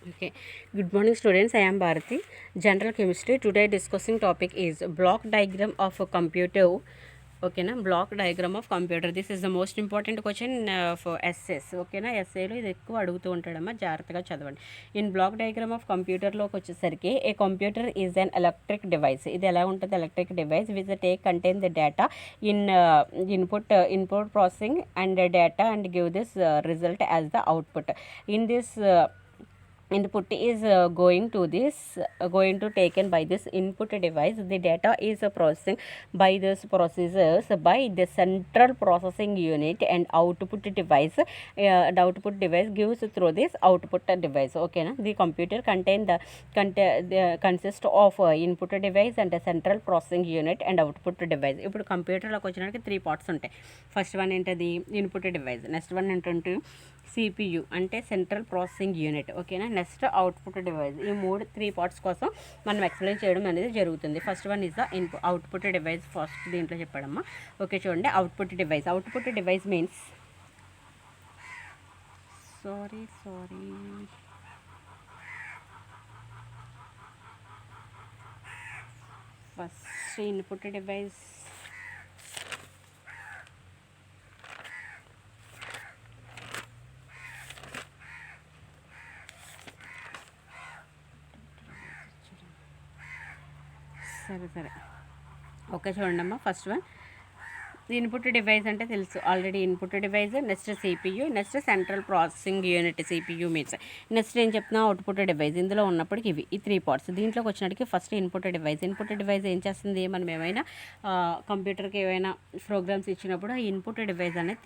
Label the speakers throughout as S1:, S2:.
S1: Okay, good morning students. I am Bharati, General Chemistry. Today discussing topic is block diagram of a computer. Okay na, block diagram of computer. This is the most important question for essays. Okay na, essay లో ఇది ఎక్కువ అడుగుతూ ఉంటాడమ్మా, జాగ్రత్తగా చదవండి. In block diagram of కంప్యూటర్లోకి వచ్చేసరికి a computer is an electric device. ఇది ఎలా ఉంటుంది? Electric device which take contain the data in input processing and data and give this result as the output. In this input is going to taken by this input device. The data is processing by this processors by the central processing unit, and the output device gives through this output device. Okay na, the computer consist of input device and the central processing unit and output device. ఇప్పుడు కంప్యూటర్లోకి వచ్చినానికి 3 parts ఉంటాయి. First one ఏంటది? Input device. Next one ఏంటంటే CPU అంటే central processing unit. ఓకేనా, next output device. ఈ 3 parts కోసం మనం explain చేయడం అనేది జరుగుతుంది. First one is the output device. First దీంట్లో చెప్పాడమ్మా. ఓకే, చూడండి, output device. Output device means sorry first input device. సరే ఓకే, చూడండి అమ్మా. ఫస్ట్ వన్ ఇన్పుట్ డివైస్ అంటే తెలుసు already. Input device, next CPU, next central processing unit. CPU means. Next ఏం చెప్తున్నా? Output device. ఇందులో ఉన్నప్పటికీ ఇవి ఈ 3 పార్ట్స్. దీంట్లోకి వచ్చినట్టుకి first input device. Input device ఏం చేస్తుంది? మనం ఏమైనా కంప్యూటర్కి ఏమైనా ప్రోగ్రామ్స్ ఇచ్చినప్పుడు ఆ ఇన్పుట్ డివైస్ అనేది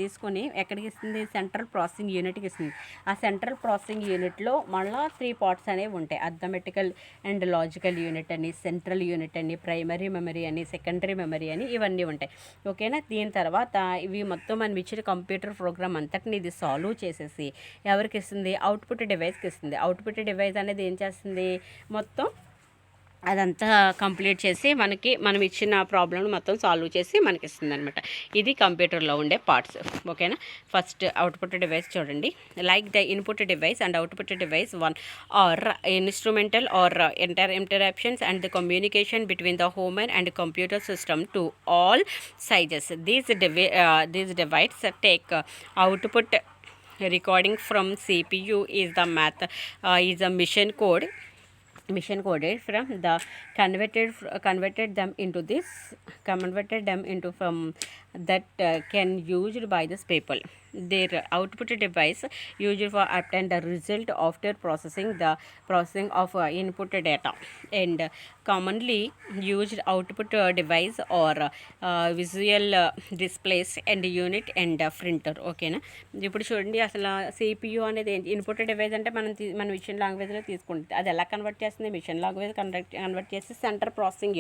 S1: తీసుకొని ఎక్కడికి ఇస్తుంది? సెంట్రల్ ప్రాసెసింగ్ యూనిట్కి ఇస్తుంది. ఆ సెంట్రల్ ప్రాసెసింగ్ యూనిట్లో మళ్ళీ 3 పార్ట్స్ అనేవి ఉంటాయి. అర్థమెటికల్ అండ్ లాజికల్ యూనిట్ అని, సెంట్రల్ యూనిట్ అని, ప్రైమరీ మెమరీ అని, సెకండరీ మెమరీ అని, ఇవన్నీ ఉంటాయి. ఓకేనా, దీని తర్వాత ఇవి మొత్తం మనం ఇచ్చిన కంప్యూటర్ ప్రోగ్రామ్ అంతటిని ఇది సాల్వ్ చేసేసి ఎవరికి ఇస్తుంది? అవుట్పుట్ డివైస్కి ఇస్తుంది. అవుట్పుట్ డివైస్ అనేది ఏం చేస్తుంది? మొత్తం అదంతా కంప్లీట్ చేసి మనం ఇచ్చిన ప్రాబ్లమ్ మొత్తం సాల్వ్ చేసి మనకి ఇస్తుంది అనమాట. ఇది కంప్యూటర్లో ఉండే పార్ట్స్. ఓకేనా, ఫస్ట్ అవుట్పుట్ డివైస్ చూడండి. Like the input device and output device one or instrumental or interruptions and the communication between the human and computer system to all sizes. These devices take output recording from CPU is a mission coded from the converted them into from that can used by the people. Their output device used for obtain the result after processing of input data, and commonly used output device or visual displays and unit and printer. ఓకేనా, ఇప్పుడు చూడండి, అసలు CPU అనేది input device అంటే మనం ఇచ్చిన లాంగ్వేజ్లో తీసుకుంటుంది. అది ఎలా కన్వర్ట్ చేస్తుంది? మిషన్ లాంగ్వేజ్ కన్వర్ట్ చేసి సెంటర్ ప్రాసెసింగ్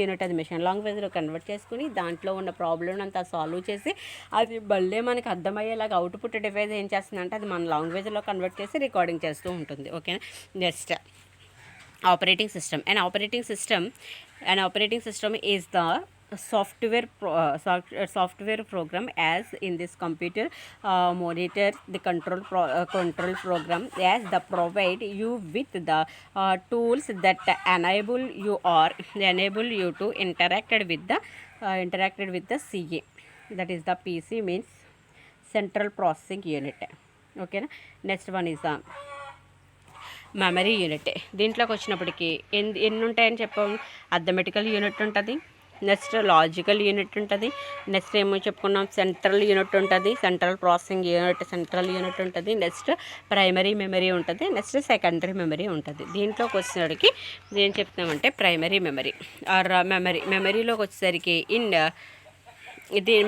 S1: యూనిట్ అది మిషన్ లాంగ్వేజ్లో కన్వర్ట్ చేసుకుని దాంట్లో ఉన్న ప్రాబ్లమ్ అంతా సాల్వ్ చేసి అది మళ్ళీ మనకి అర్థమయ్యేలాగా అవుట్పుట్ డివైస్ ఏం చేస్తుందంటే అది మన లాంగ్వేజ్లో కన్వర్ట్ చేసి రికార్డింగ్ చేస్తూ ఉంటుంది. ఓకేనా, next operating system. An operating system is the software program as in this computer monitor the control program as the provide you with the tools that enable you to interacted with the CA, that is the PC means central processing unit. Okay, next one is the memory unit. దీంట్లోకి వచ్చినప్పటికీ ఎన్ని ఉంటాయని చెప్పాం? Arithmetical unit ఉంటుంది, next logical unit ఉంటుంది, next ఏమో చెప్పుకున్నాం central unit ఉంటుంది, సెంట్రల్ ప్రాసెసింగ్ యూనిట్ ఉంటుంది, నెక్స్ట్ ప్రైమరీ మెమరీ ఉంటుంది, నెక్స్ట్ సెకండరీ మెమరీ ఉంటుంది. దీంట్లోకి వచ్చేసరికి ఏం చెప్తామంటే ప్రైమరీ మెమరీ ఆర్ మెమరీలోకి వచ్చేసరికి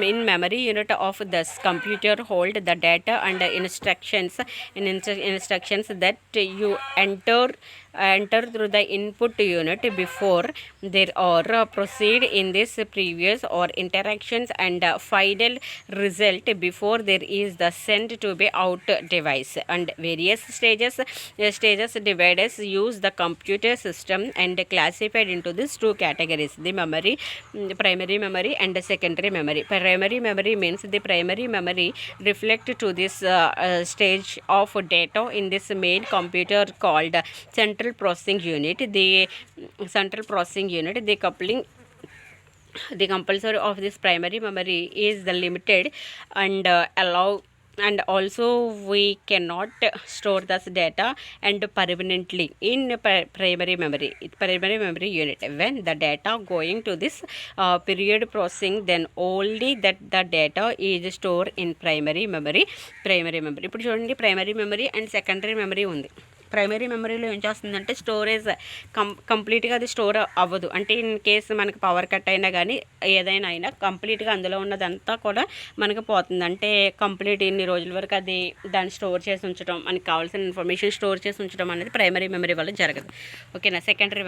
S1: in memory unit of this computer hold the data and instructions that you enter enter through the input unit before there are proceed in this previous or interactions and final result before there is the send to be out device. And various stages dividers use the computer system and classified into these two categories: the memory, primary memory and secondary memory. Primary memory means the primary memory reflect to this stage of data in this main computer called central processing unit. The central processing unit, the compulsory of this primary memory is the limited and allow, and also we cannot store this data and permanently in primary memory unit. When the data going to this period processing, then only that the data is stored in primary memory. ఇప్పుడు చూడండి, primary memory and secondary memory ఉంది. Primary మెమరీలో ఏం చేస్తుందంటే storage కంప్లీట్గా అది store అవ్వదు. అంటే ఇన్ కేసు మనకి పవర్ కట్ అయినా కానీ ఏదైనా అయినా కంప్లీట్గా అందులో ఉన్నదంతా కూడా మనకు పోతుంది. అంటే కంప్లీట్ ఇన్ని రోజుల వరకు అది దాన్ని స్టోర్ చేసి ఉంచడం, మనకి కావాల్సిన ఇన్ఫర్మేషన్ స్టోర్ చేసి ఉంచడం అనేది ప్రైమరీ మెమరీ వల్ల జరగదు. ఓకేనా. సెకండరీ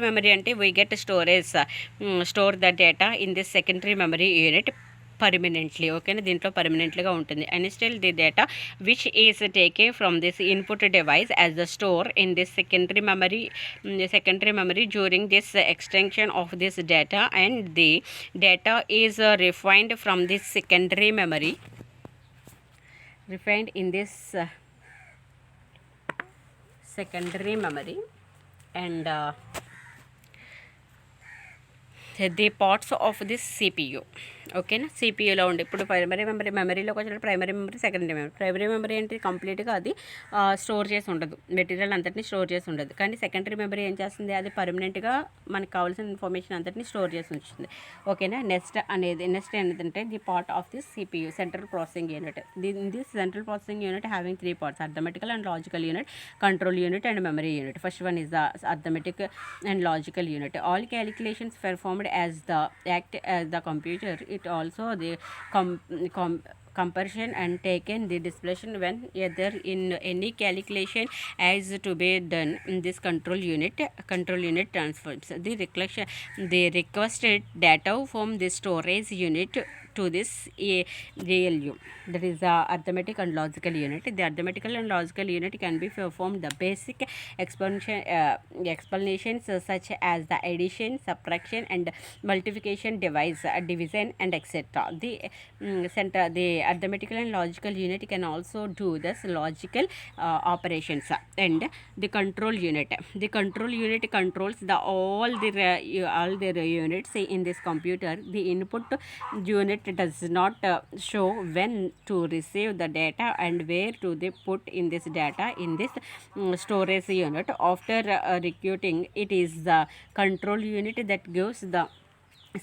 S1: మెమరీ అంటే we get store the data in this secondary memory unit permanently. ఓకేనా, దీంట్లో పర్మనెంట్లీగా ఉంటుంది. And still the data which is taken from this input device as the store in this secondary memory during this extension of this data, and the data is refined from this secondary memory, refined in this secondary memory, and the parts of this CPU. ఓకేనా. సిపియూలో ఉండే ఇప్పుడు primary మెమరీలోకి వచ్చినప్పుడు primary memory, secondary memory. Primary memory అంటే కంప్లీట్గా అది store చేసి ఉండదు, material అంతటిని స్టోర్ చేసి ఉండదు. కానీ సెకండరీ మెమరీ ఏం చేస్తుంది, అది పర్మనెంట్గా మనకు కావాల్సిన ఇన్ఫర్మేషన్ అంతటిని స్టోర్ చేసి ఉంచుతుంది. ఓకేనా. నెక్స్ట్ ఏంటంటే the part of this CPU, central processing unit. This central processing unit having 3 parts: arithmetical and logical unit, control unit and memory unit. First one is the arithmetic and logical unit. All calculations performed as the computer. It also the comparison and taken the displacement when either in any calculation as to be done in this control unit transfers the requested data from the storage unit to this ALU, that is the arithmetic and logical unit. The arithmetical and logical unit can be performed the basic explanations such as the addition, subtraction and multiplication, division and etc. The arithmetical and logical unit can also do this logical operations. And the control unit controls all the units in this computer. The input unit does not show when to receive the data and where to they put in this data in this storage unit. After recruiting, it is the control unit that gives the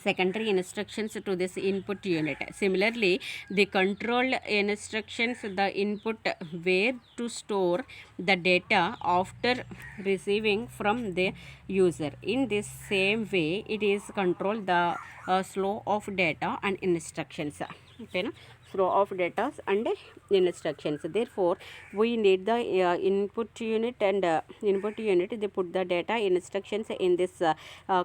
S1: secondary instructions to this input unit. Similarly, the control instructions the input where to store the data after receiving from the user. In this same way, it is control the flow of data and instructions. Okay, no? Flow of data and instructions. Therefore, we need the input unit and they put the data instructions in this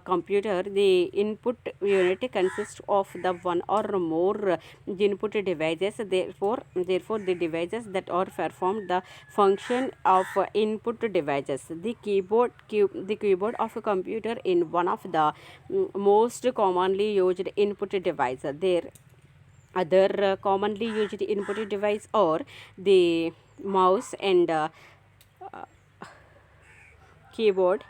S1: computer. The input unit consists of the one or more input devices. Therefore the devices that are perform the function of input devices. The keyboard of a computer in one of the most commonly used input devices. There other commonly used input device are the mouse and keyboard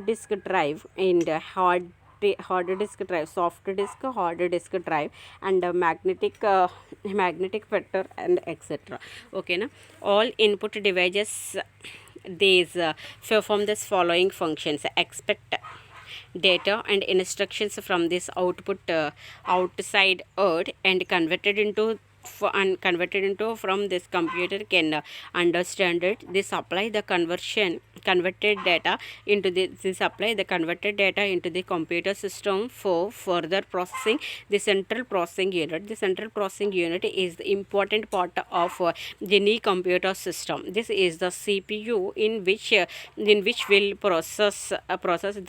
S1: disk drive and hard disk drive, soft disk, hard disk drive and magnetic vector and etc. Okay na. All input devices these perform this following functions: expect data and instructions from this output outside earth and converted into and converted into from this computer can understand it. They supply the converted data into they supply the converted data into the computer system for further processing. The central processing unit is the important part of any computer system. This is the CPU in which will process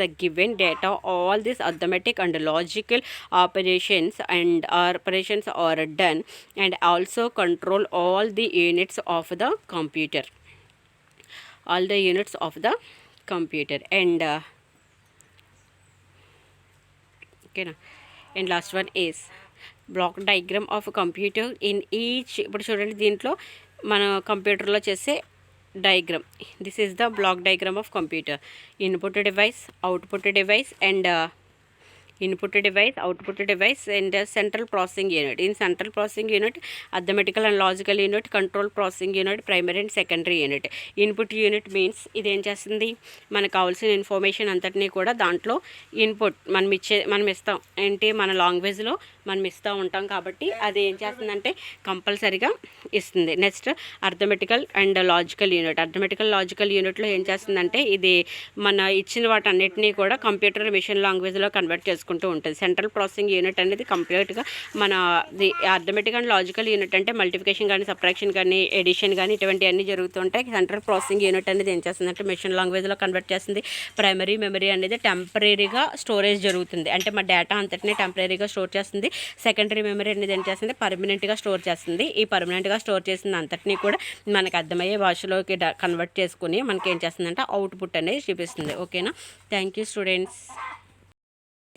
S1: the given data. All these arithmetic and logical operations are done, and also control all the units of the computer, and okay na. And last one is black diagram of computer in each. ఇప్పుడు చూడండి, దీంట్లో మన కంప్యూటర్లో చేసే diagram. This is the black diagram of computer. Input device, output device, and output device, and central processing unit. In central processing unit, arithmetical and logical unit, control processing unit, primary and secondary unit. Input unit means ఇది ఏం చేస్తుంది, మనకు కావాల్సిన information అంతటినీ కూడా దాంట్లో input మనం ఇస్తాం. ఏంటి, మన లాంగ్వేజ్లో మనం ఇస్తూ ఉంటాం కాబట్టి అది ఏం చేస్తుందంటే కంపల్సరీగా ఇస్తుంది. నెక్స్ట్ అర్థమెటికల్ అండ్ లాజికల్ యూనిట్లో ఏం చేస్తుందంటే ఇది మన ఇచ్చిన వాటన్నిటినీ కూడా కంప్యూటర్ మిషన్ లాంగ్వేజ్లో కన్వర్ట్ చేసుకుంటూ ఉంటుంది. సెంట్రల్ ప్రాసెసింగ్ యూనిట్ అనేది కంప్లీట్గా మన అర్థమెటిక్ అండ్ లాజికల్ యూనిట్ అంటే మల్టిప్లికేషన్ కానీ, సబ్ట్రాక్షన్ కానీ, ఎడిషన్ కానీ ఇటువంటివన్నీ జరుగుతుంటాయి. సెంట్రల్ ప్రాసెసింగ్ యూనిట్ అనేది ఏం చేస్తుందంటే మిషన్ లాంగ్వేజ్లో కన్వర్ట్ చేస్తుంది. ప్రైమరీ మెమరీ అనేది టెంపరీగా స్టోరేజ్ జరుగుతుంది, అంటే మా డేటా అంతటినీ టెంపరీగా స్టోర్ చేస్తుంది. సెకండరీ మెమరీ అనేది ఏం చేస్తుంది, పర్మనెంట్గా స్టోర్ చేస్తుంది. ఈ పర్మనెంట్గా స్టోర్ చేసిన అంతటినీ కూడా మనకు అర్థమయ్యే భాషలోకి కన్వర్ట్ చేసుకుని మనకి ఏం చేస్తుందంటే అవుట్పుట్ అనేది చూపిస్తుంది. ఓకేనా. Thank you students.